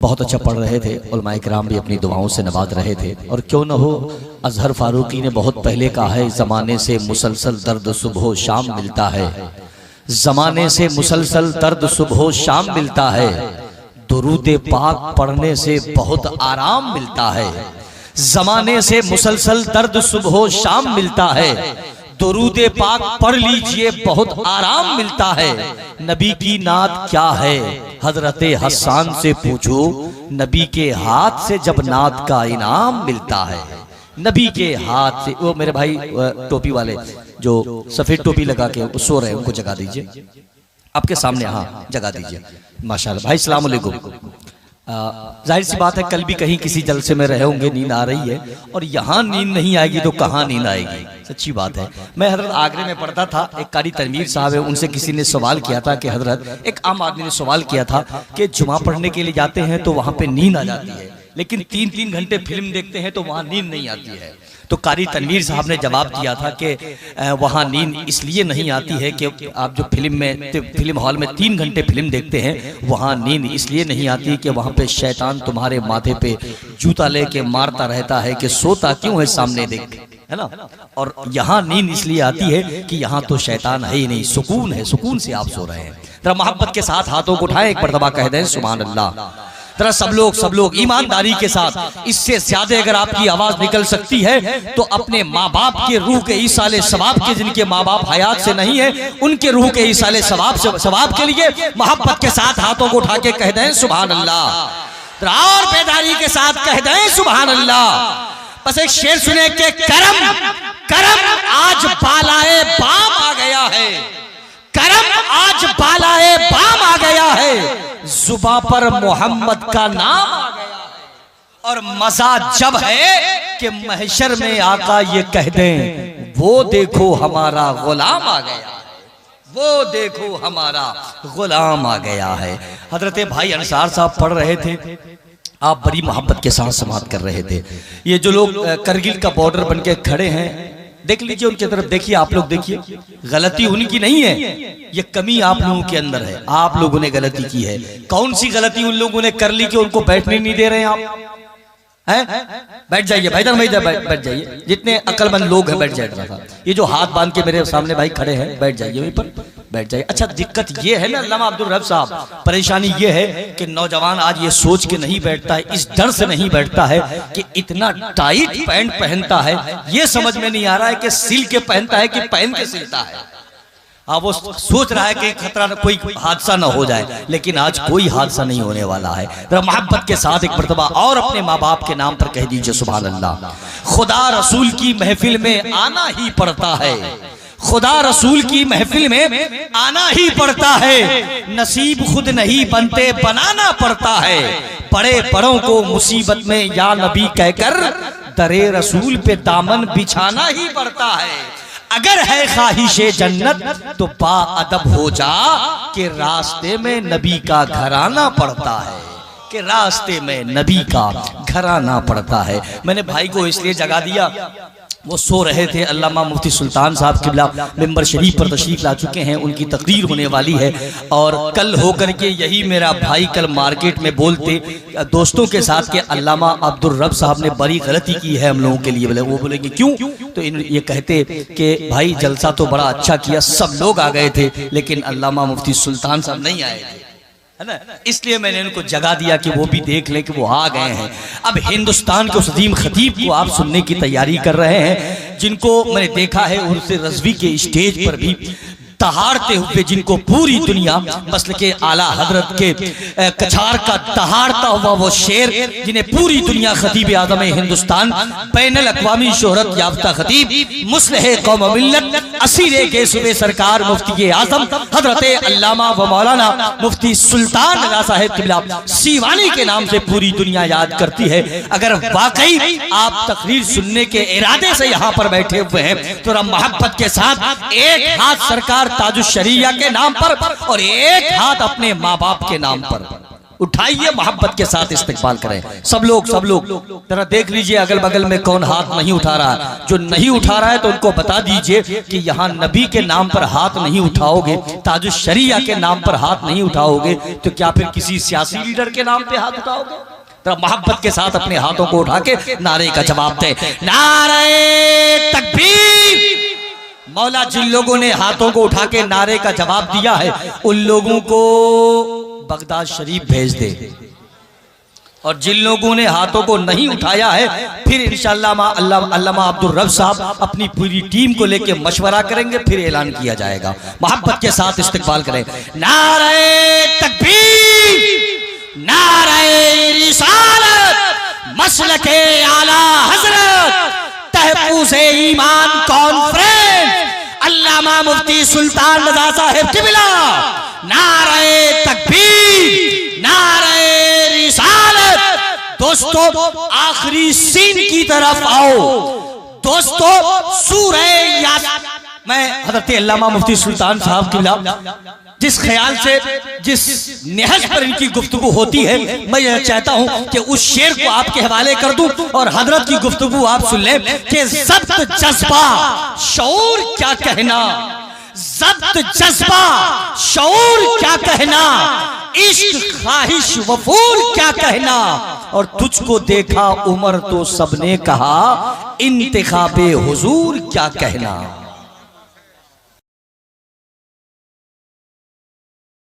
बहुत अच्छा पढ़ रहे थे। उलमाए किराम भी अपनी दुआओं से नवाज रहे थे। और क्यों न हो, अजहर फारूकी ने बहुत पहले कहा है, ज़माने से मुसलसल दर्द सुबह शाम मिलता है, ज़माने से मुसलसल दर्द सुबह शाम मिलता है, दुरूद पाक पढ़ने से बहुत आराम मिलता है। ज़माने से मुसलसल दर्द सुबह शाम मिलता है, दुरूद पाक पढ़ लीजिए बहुत आराम मिलता है। नबी की नात क्या है हजरत हसन से पूछो, नबी के हाथ से जब नात का इनाम मिलता है। नबी के हाथ से, वो मेरे भाई टोपी वाले जो सफेद टोपी लगा के सो रहे हैं, उनको जगा दीजिए, आपके सामने, हाँ जगा दीजिए माशाल्लाह। भाई सलाम अलैकुम। जाहिर सी बात है, कल भी कहीं किसी जलसे में रहे होंगे, नींद आ रही है, और यहाँ नींद नहीं आएगी तो कहाँ नींद आएगी, सच्ची बात है। मैं हजरत आगरे में पढ़ता था, एक कारी तनवीर साहब है, उनसे किसी ने सवाल किया था कि हजरत, एक आम आदमी ने सवाल किया था कि जुमा पढ़ने के लिए जाते हैं तो वहाँ पे नींद आ जाती है, लेकिन 3-3 घंटे फिल्म देखते हैं तो वहाँ नींद नहीं आती है। तो कारी तनवीर साहब ने जवाब दिया था कि वहाँ नींद इसलिए नहीं आती है कि आप जो फिल्म हॉल में 3 घंटे फिल्म देखते हैं, वहाँ नींद इसलिए नहीं आती कि वहाँ पे शैतान तुम्हारे माथे पे जूता लेके मारता रहता है कि सोता क्यों है सामने देख, है ना। और यहाँ नींद इसलिए आती है कि यहाँ तो शैतान है ही नहीं, सुकून है, सुकून से आप सो रहे हैं। जरा मोहब्बत के साथ हाथों को उठाएं, एक मरतबा कह दें सुभान अल्लाह। जरा सब लोग ईमानदारी के साथ, इससे ज्यादा अगर आपकी आवाज निकल सकती है तो अपने माँ बाप के रूह के ईसाले सवाब के, जिनके माँ बाप हयात से नहीं है, उनके रूह के ईसाले सवाब के लिए मोहब्बत के साथ हाथों को उठा के कह दें सुभान अल्लाह। और बेदारी के साथ कह दें सुभान अल्लाह। बस एक शेर सुने के करम आज बालाए बाम आ गया है, करम आज बालाए बाम आ गया है, जुबा पर मोहम्मद का नाम आ गया है। और मजा जब है कि महशर में आका ये कह दें, वो देखो हमारा गुलाम आ गया है, वो देखो हमारा गुलाम आ गया है। हजरत भाई अंसार साहब पढ़ रहे थे, आप बड़ी मोहब्बत के साथ समाप्त कर रहे थे। ये जो लोग करगिल का बॉर्डर बन के खड़े हैं, देख लीजिए उनकी तरफ देखिए, आप लोग देखिए, गलती उनकी नहीं है, ये कमी आप लोगों के अंदर है, आप लोगों ने गलती की है। कौन सी गलती उन लोगों ने कर ली कि उनको बैठने नहीं दे रहे हैं आप? हैं? बैठ जाइए भाई, बैठ जाइए, जितने अक्लमंद लोग हैं बैठ जाइए। ये जो हाथ बांध के मेरे सामने भाई खड़े हैं, बैठ जाइए वहीं पर, बैठ जाइए। अच्छा, दिक्कत ये है ना अल्लामा अब्दुल रब साहब, परेशानी ये है कि नौजवान आज ये सोच के नहीं बैठता है, इस डर से नहीं बैठता है कि इतना टाइट पैंट पहनता है, ये समझ में नहीं आ रहा है कि सिल के पहनता है कि पहन के सिलता है। हाँ, वो सोच रहा है कि खतरा, कोई हादसा ना हो जाए, लेकिन आज कोई हादसा नहीं होने वाला है। तो मोहब्बत के साथ एक मर्तबा और अपने माँ बाप के नाम पर कह दीजिए सुभान अल्लाह। खुदा रसूल की महफिल में आना ही पड़ता है, खुदा रसूल की महफिल में आना ही पड़ता है, नसीब खुद नहीं बनते बनाना पड़ता है, बड़े बड़ों को मुसीबत में या नबी कहकर दरे रसूल पे दामन बिछाना ही पड़ता है। अगर है ख्वाहिशे जन्नत तो बाअदब हो जा कि रास्ते में नबी का घर आना पड़ता है, कि रास्ते में नबी का घर आना पड़ता है। मैंने भाई को इसलिए जगा दिया, वो सो रहे थे। अल्लामा मुफ्ती सुल्तान साहब किबला मिंबर शरीफ पर तशरीफ ला चुके हैं, उनकी तकरीर होने वाली है। और कल होकर के यही मेरा भाई कल मार्केट में बोलते दोस्तों के साथ के अल्लामा अब्दुल रब साहब ने बड़ी गलती की है हम लोगों के लिए। बोले, वो बोलेंगे क्यों? तो ये कहते कि भाई जलसा तो बड़ा अच्छा किया, सब लोग आ गए थे, लेकिन अल्लामा मुफ्ती सुल्तान साहब नहीं आए थे, है ना। इसलिए मैंने उनको जगा दिया कि वो भी देख लें कि वो आ गए हैं। अब हिंदुस्तान के उस अजीम खतीब को आप सुनने की तैयारी कर रहे हैं, जिनको मैंने देखा है उर्स रज़वी के स्टेज पर भी दहाड़ते हुए, जिनको पूरी दुनिया मसल के आला हजरत के कछार का दहाड़ता हुआ वो शेर, जिन्हें पूरी दुनिया खतीब आज़म हिंदुस्तान, बैनुल अक़वामी शोहरत याफ्ता खतीब, मुस्लिह कौम व मिल्लत, असीरे के सूबे सरकार मुफ्ती आज़म हजरत अल्लामा व मौलाना मुफ्ती सुल्तान रज़ा साहिब किबला सीवानी के नाम से पूरी दुनिया याद करती है। अगर वाकई आप तकरीर सुनने के इरादे से यहाँ पर बैठे हुए हैं तो मोहब्बत के साथ एक हाथ सरकार ताजुश शरिया के नाम पर और एक हाथ अपने माँ बाप के नाम पर उठाइए, मोहब्बत के साथ इस्तकबाल करें। सब लोग जरा देख लीजिए अगल बगल में कौन हाथ नहीं उठा रहा है। जो नहीं उठा रहा है तो उनको बता दीजिए कि यहाँ नबी के नाम पर हाथ नहीं उठाओगे, ताजुश शरिया के नाम पर हाथ नहीं उठाओगे, तो क्या फिर किसी सियासी लीडर के नाम पे हाथ उठाओगे? तो मोहब्बत के साथ अपने हाथों को उठा के नारे का जवाब दे, नारे तकबीर। मौला जिन लोगों ने हाथों को उठा के नारे का जवाब दिया है, उन लोगों को बगदाद शरीफ भेज दे, और जिन लोगों ने हाथों को नहीं उठाया है, फिर इंशाअल्लाह अल्लामा अब्दुल रब साहब अपनी पूरी टीम को लेके मशवरा करेंगे, फिर ऐलान किया जाएगा। मोहब्बत के साथ इस्तकबाल करें। नारे तकबीर, नारे रिसालत, मसलके आला हजरत, तहफूज़े ईमान कॉन्फ्रेंस, अल्लामा मुफ्ती सुल्तान रज़ा साहिब किबला। नारे तकबीर, नारे रिसालत। दोस्तों आखिरी सीन की तरफ आओ। दोस्तों सूरह यासीन, मैं हज़रत अल्लामा मुफ्ती सुल्तान साहब किबला जिस ख्याल से, जिस नेहज पर इनकी गुफ्तगू होती है, मैं यह चाहता हूं कि उस शेर को आपके हवाले कर दूं और हजरत की गुफ्तगू आप सुन लें कि ज़ब्त जज्बा शऊर क्या कहना, ज़ब्त जज्बा शऊर क्या कहना, इश्क ख्वाहिश वफूर क्या कहना, और तुझको देखा उमर तो सबने कहा, इंतिखाबे हुजूर क्या कहना।